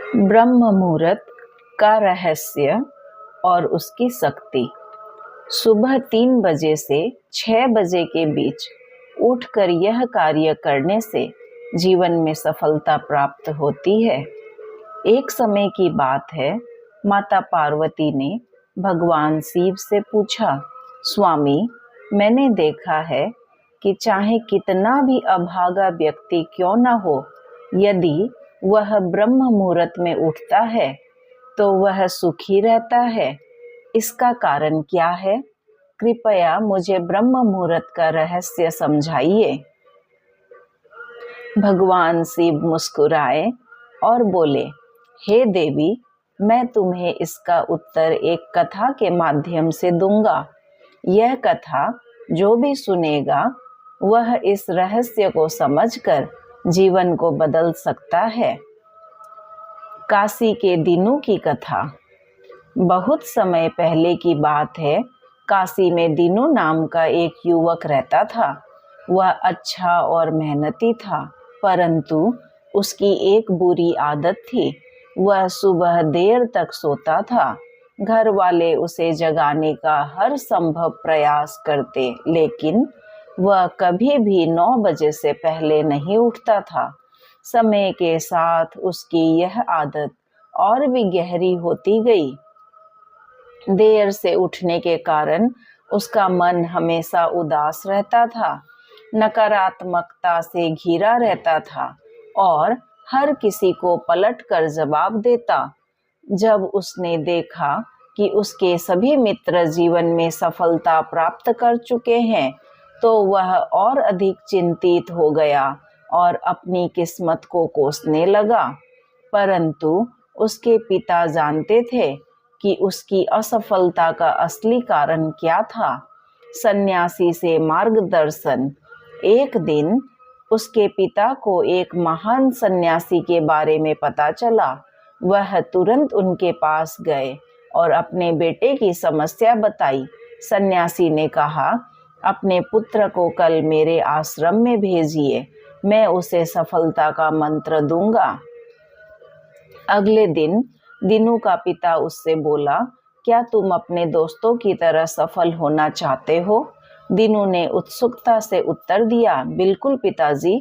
ब्रह्म मुहूर्त का रहस्य और उसकी शक्ति। सुबह 3 बजे से 6 बजे के बीच उठकर यह कार्य करने से जीवन में सफलता प्राप्त होती है। एक समय की बात है, माता पार्वती ने भगवान शिव से पूछा, स्वामी, मैंने देखा है कि चाहे कितना भी अभागा व्यक्ति क्यों न हो, यदि वह ब्रह्म मुहूर्त में उठता है तो वह सुखी रहता है। इसका कारण क्या है? कृपया मुझे ब्रह्म मुहूर्त का रहस्य समझाइए। भगवान शिव मुस्कुराए और बोले, हे देवी, मैं तुम्हें इसका उत्तर एक कथा के माध्यम से दूंगा। यह कथा जो भी सुनेगा वह इस रहस्य को समझकर जीवन को बदल सकता है। काशी के दीनू की कथा। बहुत समय पहले की बात है। काशी में दीनू नाम का एक युवक रहता था। वह अच्छा और मेहनती था, परंतु उसकी एक बुरी आदत थी। वह सुबह देर तक सोता था। घर वाले उसे जगाने का हर संभव प्रयास करते, लेकिन वह कभी भी 9 बजे से पहले नहीं उठता था। समय के साथ उसकी यह आदत और भी गहरी होती गई। देर से उठने के कारण उसका मन हमेशा उदास रहता था, नकारात्मकता से घिरा रहता था और हर किसी को पलट कर जवाब देता। जब उसने देखा कि उसके सभी मित्र जीवन में सफलता प्राप्त कर चुके हैं, तो वह और अधिक चिंतित हो गया और अपनी किस्मत को कोसने लगा। परंतु उसके पिता जानते थे कि उसकी असफलता का असली कारण क्या था। सन्यासी से मार्गदर्शन। एक दिन उसके पिता को एक महान सन्यासी के बारे में पता चला। वह तुरंत उनके पास गए और अपने बेटे की समस्या बताई। सन्यासी ने कहा, अपने पुत्र को कल मेरे आश्रम में भेजिए, मैं उसे सफलता का मंत्र दूंगा। अगले दिन दीनू का पिता उससे बोला, क्या तुम अपने दोस्तों की तरह सफल होना चाहते हो? दीनू ने उत्सुकता से उत्तर दिया, बिल्कुल पिताजी।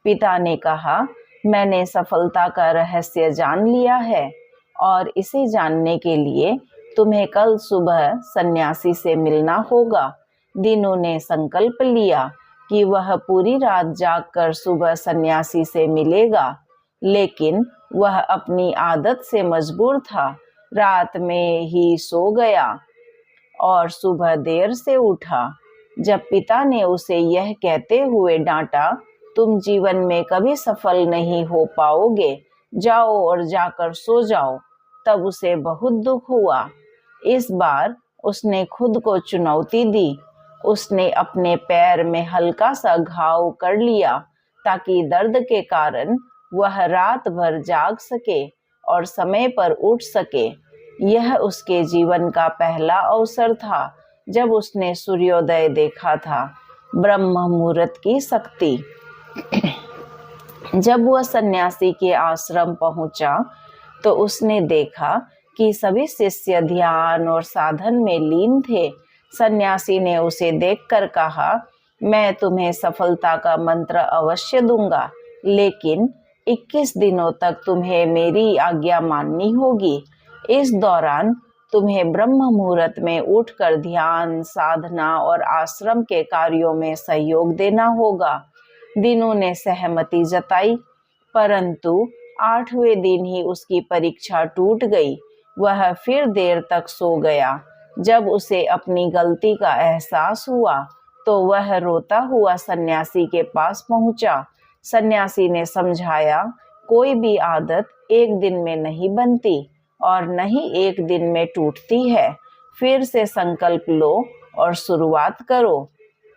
पिता ने कहा, मैंने सफलता का रहस्य जान लिया है और इसे जानने के लिए तुम्हें कल सुबह सन्यासी से मिलना होगा। दीनू ने संकल्प लिया कि वह पूरी रात जागकर सुबह सन्यासी से मिलेगा, लेकिन वह अपनी आदत से मजबूर था। रात में ही सो गया और सुबह देर से उठा। जब पिता ने उसे यह कहते हुए डांटा, तुम जीवन में कभी सफल नहीं हो पाओगे, जाओ और जाकर सो जाओ, तब उसे बहुत दुख हुआ। इस बार उसने खुद को चुनौती दी। उसने अपने पैर में हल्का सा घाव कर लिया ताकि दर्द के कारण वह रात भर जाग सके और समय पर उठ सके। यह उसके जीवन का पहला अवसर था जब उसने सूर्योदय देखा था। ब्रह्म मुहूर्त की शक्ति। जब वह सन्यासी के आश्रम पहुंचा तो उसने देखा कि सभी शिष्य ध्यान और साधन में लीन थे। सन्यासी ने उसे देखकर कहा, मैं तुम्हें सफलता का मंत्र अवश्य दूंगा, लेकिन 21 दिनों तक तुम्हें मेरी आज्ञा माननी होगी। इस दौरान तुम्हें ब्रह्म मुहूर्त में उठकर ध्यान, साधना और आश्रम के कार्यों में सहयोग देना होगा। दीनू ने सहमति जताई, परंतु 8वें दिन ही उसकी परीक्षा टूट गई। वह फिर देर तक सो गया। जब उसे अपनी गलती का एहसास हुआ तो वह रोता हुआ सन्यासी के पास पहुंचा। सन्यासी ने समझाया, कोई भी आदत एक दिन में नहीं बनती और न ही एक दिन में टूटती है। फिर से संकल्प लो और शुरुआत करो।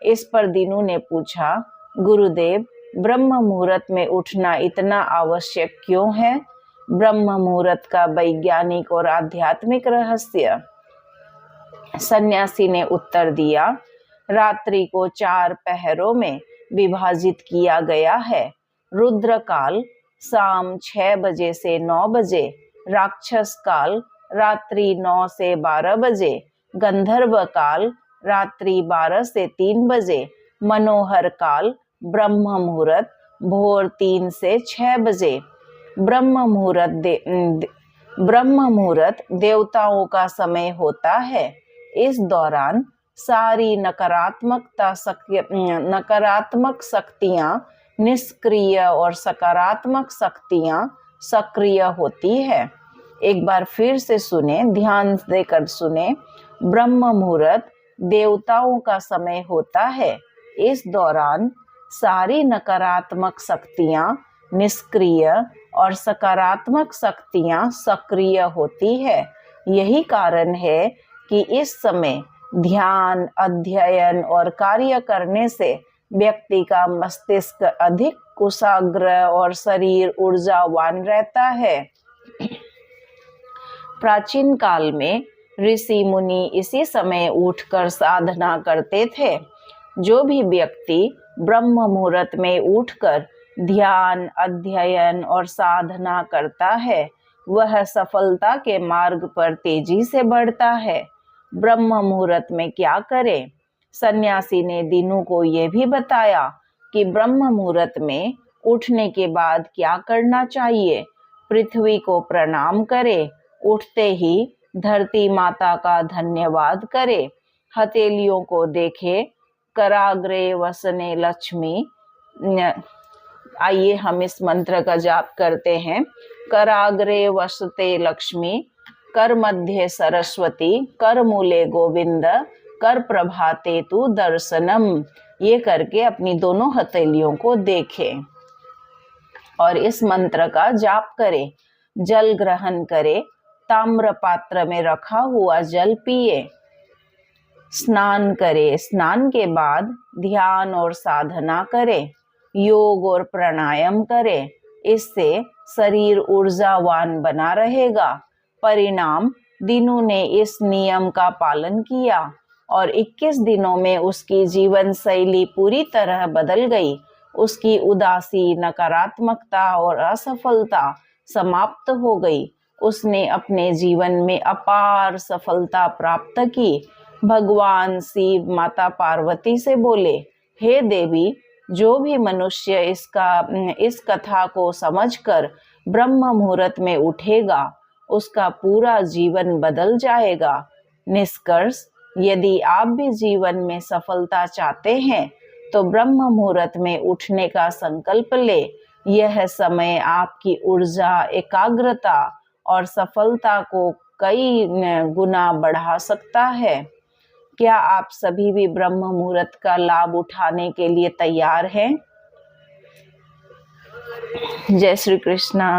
इस पर दीनू ने पूछा, गुरुदेव, ब्रह्म मुहूर्त में उठना इतना आवश्यक क्यों है? ब्रह्म मुहूर्त का वैज्ञानिक और आध्यात्मिक रहस्य। सन्यासी ने उत्तर दिया, रात्रि को 4 पहरों में विभाजित किया गया है। रुद्र काल शाम 6 बजे से 9 बजे, राक्षस काल रात्रि 9 से 12 बजे, गंधर्व काल रात्रि 12 से 3 बजे, मनोहर काल ब्रह्म मुहूर्त भोर 3 से 6 बजे। ब्रह्म मुहूर्त देवताओं का समय होता है। इस दौरान सारी नकारात्मक शक्तियां निष्क्रिय और सकारात्मक शक्तियां सक्रिय होती है। एक बार फिर से सुने, ध्यान देकर सुने। ब्रह्म मुहूर्त देवताओं का समय होता है। इस दौरान सारी नकारात्मक शक्तियां निष्क्रिय और सकारात्मक शक्तियां सक्रिय होती है। यही कारण है कि इस समय ध्यान, अध्ययन और कार्य करने से व्यक्ति का मस्तिष्क अधिक कुशाग्र और शरीर ऊर्जावान रहता है। प्राचीन काल में ऋषि मुनि इसी समय उठकर साधना करते थे। जो भी व्यक्ति ब्रह्म मुहूर्त में उठकर ध्यान, अध्ययन और साधना करता है, वह सफलता के मार्ग पर तेजी से बढ़ता है। ब्रह्म मुहूर्त में क्या करें? सन्यासी ने दीनू को यह भी बताया कि ब्रह्म मुहूर्त में उठने के बाद क्या करना चाहिए। पृथ्वी को प्रणाम करे, उठते ही धरती माता का धन्यवाद करे, हथेलियों को देखे, कराग्रे वसने लक्ष्मी। आइए हम इस मंत्र का जाप करते हैं। कराग्रे वसते लक्ष्मी, कर मध्य सरस्वती, कर मूले गोविंद, कर प्रभाते तु दर्शनम। ये करके अपनी दोनों हथेलियों को देखें और इस मंत्र का जाप करें। जल ग्रहण करें, ताम्र पात्र में रखा हुआ जल पिए, स्नान करें, स्नान के बाद ध्यान और साधना करें, योग और प्राणायाम करें। इससे शरीर ऊर्जावान बना रहेगा। परिणाम, दीनू ने इस नियम का पालन किया और 21 दिनों में उसकी जीवन शैली पूरी तरह बदल गई। उसकी उदासी, नकारात्मकता और असफलता समाप्त हो गई। उसने अपने जीवन में अपार सफलता प्राप्त की। भगवान शिव माता पार्वती से बोले, हे देवी, जो भी मनुष्य इस कथा को समझकर ब्रह्म मुहूर्त में उठेगा, उसका पूरा जीवन बदल जाएगा। निष्कर्ष, यदि आप भी जीवन में सफलता चाहते हैं तो ब्रह्म मुहूर्त में उठने का संकल्प ले। यह समय आपकी ऊर्जा, एकाग्रता और सफलता को कई गुना बढ़ा सकता है। क्या आप सभी भी ब्रह्म मुहूर्त का लाभ उठाने के लिए तैयार हैं? जय श्री कृष्णा।